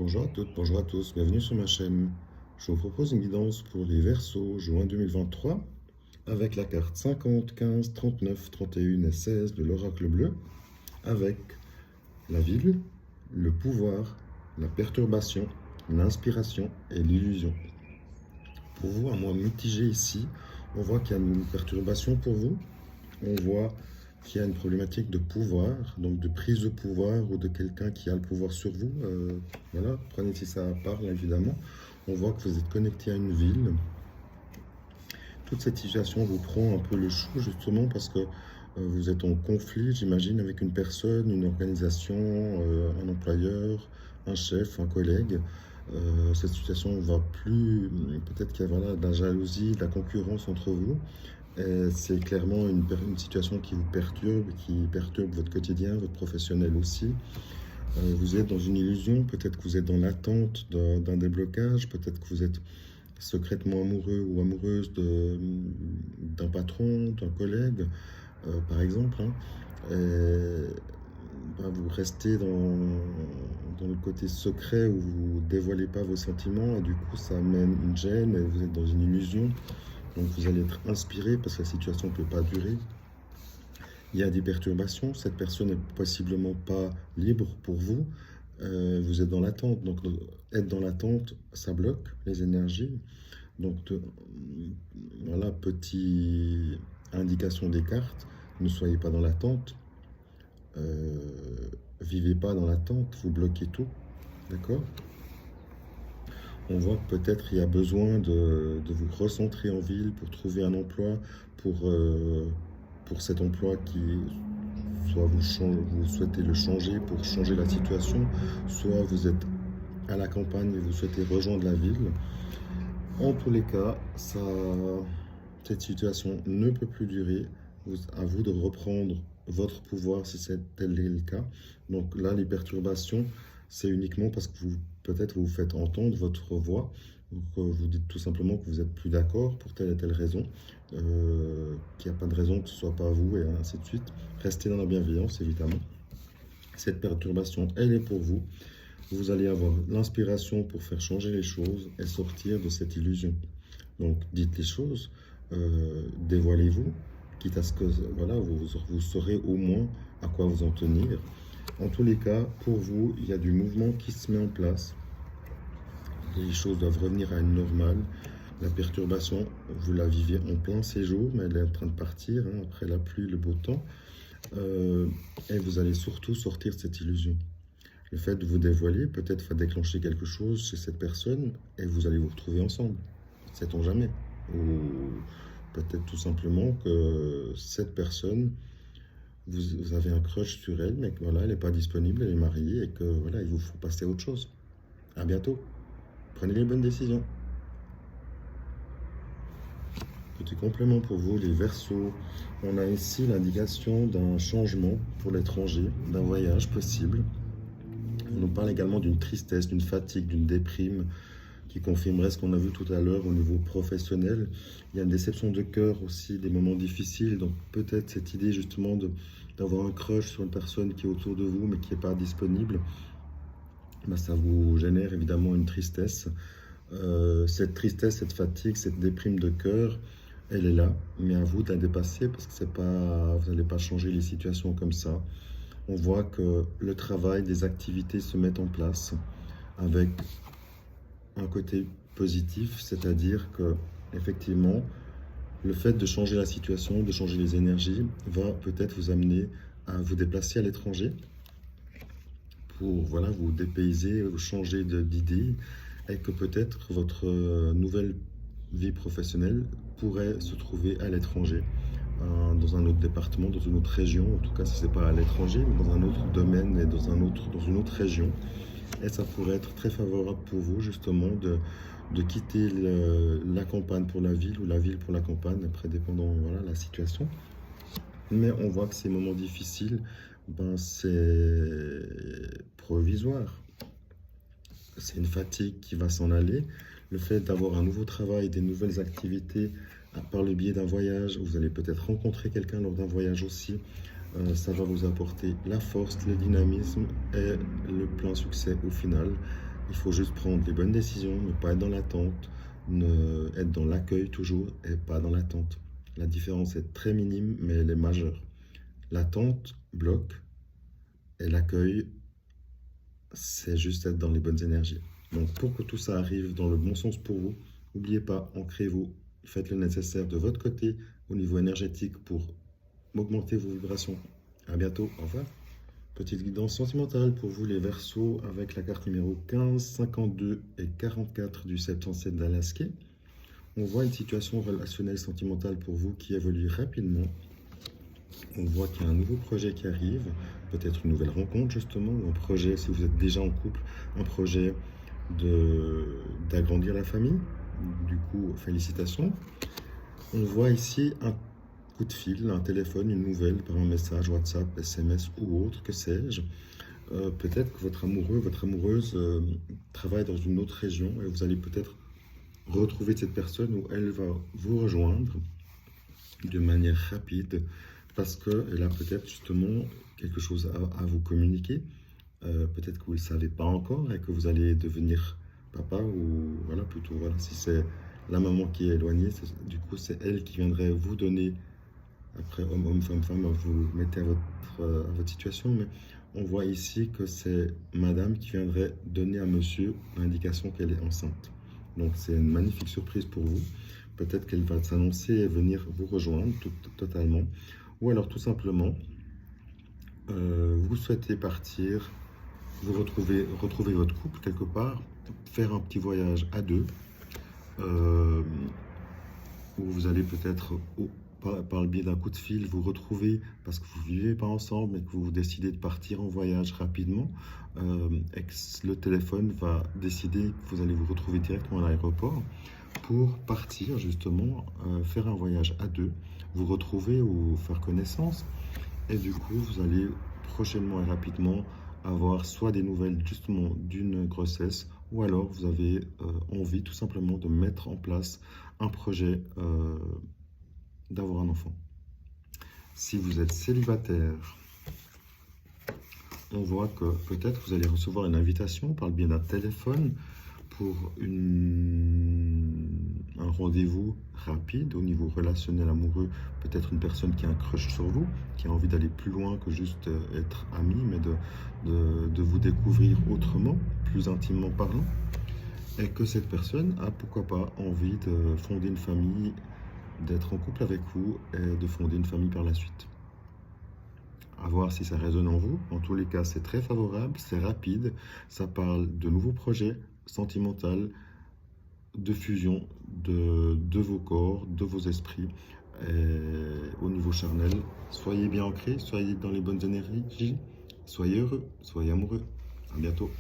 Bonjour à toutes, bonjour à tous, bienvenue sur ma chaîne. Je vous propose une guidance pour les Verseaux juin 2023 avec la carte 50, 15, 39, 31 et 16 de l'oracle bleu avec la ville, le pouvoir, la perturbation, l'inspiration et l'illusion. Pour vous, un mois mitigé ici, on voit qu'il y a une perturbation pour vous, on voit qu'il y a une problématique de pouvoir, donc de prise de pouvoir ou de quelqu'un qui a le pouvoir sur vous. Voilà, prenez si ça parle évidemment. On voit que vous êtes connecté à une ville. Toute cette situation vous prend un peu le chou justement parce que vous êtes en conflit, j'imagine, avec une personne, une organisation, un employeur, un chef, un collègue. Cette situation va plus, peut-être qu'il y a voilà, de la jalousie, de la concurrence entre vous. C'est clairement une situation qui perturbe votre quotidien, votre professionnel aussi. Vous êtes dans une illusion, peut-être que vous êtes dans l'attente d'un déblocage, peut-être que vous êtes secrètement amoureux ou amoureuse d'un patron, d'un collègue, par exemple. Hein. Vous restez dans le côté secret où vous ne dévoilez pas vos sentiments et du coup ça amène une gêne et vous êtes dans une illusion. Donc vous allez être inspiré parce que la situation ne peut pas durer. Il y a des perturbations, cette personne n'est possiblement pas libre pour vous. Vous êtes dans l'attente, donc être dans l'attente, ça bloque les énergies. Donc voilà, petite indication des cartes, ne soyez pas dans l'attente, vivez pas dans l'attente, vous bloquez tout, d'accord? On voit que peut-être il y a besoin de vous recentrer en ville pour trouver un emploi, pour cet emploi qui, soit vous souhaitez le changer pour changer la situation, soit vous êtes à la campagne et vous souhaitez rejoindre la ville. En tous les cas, cette situation ne peut plus durer. À vous de reprendre votre pouvoir si tel est le cas. Donc là, les perturbations, c'est uniquement parce que peut-être vous faites entendre votre voix. Donc, vous dites tout simplement que vous n'êtes plus d'accord pour telle et telle raison, qu'il n'y a pas de raison que ce ne soit pas vous et ainsi de suite. Restez dans la bienveillance, évidemment. Cette perturbation, elle est pour vous. Vous allez avoir l'inspiration pour faire changer les choses et sortir de cette illusion. Donc, dites les choses, dévoilez-vous, quitte à ce que voilà, vous saurez au moins à quoi vous en tenir. En tous les cas, pour vous, il y a du mouvement qui se met en place. Les choses doivent revenir à une normale. La perturbation, vous la vivez en plein séjour, mais elle est en train de partir hein, après la pluie, le beau temps. Et vous allez surtout sortir de cette illusion. Le fait de vous dévoiler peut-être va déclencher quelque chose chez cette personne et vous allez vous retrouver ensemble. Sait-on jamais. Ou peut-être tout simplement que cette personne, vous avez un crush sur elle, mais que voilà, elle n'est pas disponible, elle est mariée et que voilà, il vous faut passer à autre chose. À bientôt. Prenez les bonnes décisions. Petit complément pour vous, les Verseaux. On a ici l'indication d'un changement pour l'étranger, d'un voyage possible. On nous parle également d'une tristesse, d'une fatigue, d'une déprime qui confirmerait ce qu'on a vu tout à l'heure au niveau professionnel. Il y a une déception de cœur aussi, des moments difficiles. Donc peut-être cette idée justement d'avoir un crush sur une personne qui est autour de vous mais qui n'est pas disponible, ça vous génère évidemment une tristesse. Cette tristesse, cette fatigue, cette déprime de cœur, elle est là, mais à vous de la dépasser parce que c'est pas, vous n'allez pas changer les situations comme ça. On voit que le travail, des activités se mettent en place avec un côté positif, c'est-à-dire que effectivement, le fait de changer la situation, de changer les énergies, va peut-être vous amener à vous déplacer à l'étranger pour voilà, vous dépayser, vous changer d'idée et que peut-être votre nouvelle vie professionnelle pourrait se trouver à l'étranger, dans un autre département, dans une autre région, en tout cas si ce n'est pas à l'étranger, mais dans un autre domaine et dans une autre région. Et ça pourrait être très favorable pour vous justement de quitter la campagne pour la ville ou la ville pour la campagne, après dépendant voilà, la situation. Mais on voit que ces moments difficiles, c'est provisoire. C'est une fatigue qui va s'en aller. Le fait d'avoir un nouveau travail, des nouvelles activités, par le biais d'un voyage, vous allez peut-être rencontrer quelqu'un lors d'un voyage aussi. Ça va vous apporter la force, le dynamisme et le plein succès au final. Il faut juste prendre les bonnes décisions, ne pas être dans l'attente, être dans l'accueil toujours et pas dans l'attente. La différence est très minime, mais elle est majeure. L'attente bloque et l'accueil, c'est juste être dans les bonnes énergies. Donc pour que tout ça arrive dans le bon sens pour vous, n'oubliez pas, ancrez-vous, faites le nécessaire de votre côté au niveau énergétique pour augmenter vos vibrations. À bientôt, au revoir. Petite guidance sentimentale pour vous les Verseaux avec la carte numéro 15, 52 et 44 du 707 d'Alaska. On voit une situation relationnelle sentimentale pour vous qui évolue rapidement. On voit qu'il y a un nouveau projet qui arrive, peut-être une nouvelle rencontre justement, ou un projet, si vous êtes déjà en couple, un projet d'agrandir la famille. Du coup, félicitations. On voit ici un coup de fil, un téléphone, une nouvelle par un message WhatsApp, SMS ou autre, que sais-je. Peut-être que votre amoureux, votre amoureuse travaille dans une autre région et vous allez peut-être retrouver cette personne où elle va vous rejoindre de manière rapide parce qu'elle a peut-être justement quelque chose à vous communiquer. Peut-être que vous ne le savez pas encore et que vous allez devenir papa ou voilà, plutôt voilà, si c'est la maman qui est éloignée, du coup c'est elle qui viendrait vous donner, après homme, femme, vous mettez à votre situation, mais on voit ici que c'est madame qui viendrait donner à monsieur l'indication qu'elle est enceinte. Donc c'est une magnifique surprise pour vous. Peut-être qu'elle va s'annoncer et venir vous rejoindre totalement. Ou alors tout simplement, vous souhaitez partir, vous retrouver votre couple quelque part, faire un petit voyage à deux, où vous allez peut-être, par le biais d'un coup de fil, vous retrouver parce que vous ne vivez pas ensemble et que vous décidez de partir en voyage rapidement, et que le téléphone va décider que vous allez vous retrouver directement à l'aéroport pour partir justement, faire un voyage à deux, vous retrouver ou faire connaissance. Et du coup, vous allez prochainement et rapidement avoir soit des nouvelles justement d'une grossesse, ou alors vous avez envie tout simplement de mettre en place un projet d'avoir un enfant. Si vous êtes célibataire, on voit que peut-être vous allez recevoir une invitation par le biais d'un téléphone pour un rendez-vous rapide au niveau relationnel amoureux, peut-être une personne qui a un crush sur vous, qui a envie d'aller plus loin que juste être ami, mais de vous découvrir autrement, plus intimement parlant, et que cette personne a pourquoi pas envie de fonder une famille, d'être en couple avec vous et de fonder une famille par la suite. À voir si ça résonne en vous. En tous les cas, c'est très favorable, c'est rapide, ça parle de nouveaux projets sentimentaux, de fusion de vos corps, de vos esprits, au niveau charnel. Soyez bien ancrés, soyez dans les bonnes énergies, soyez heureux, soyez amoureux. À bientôt.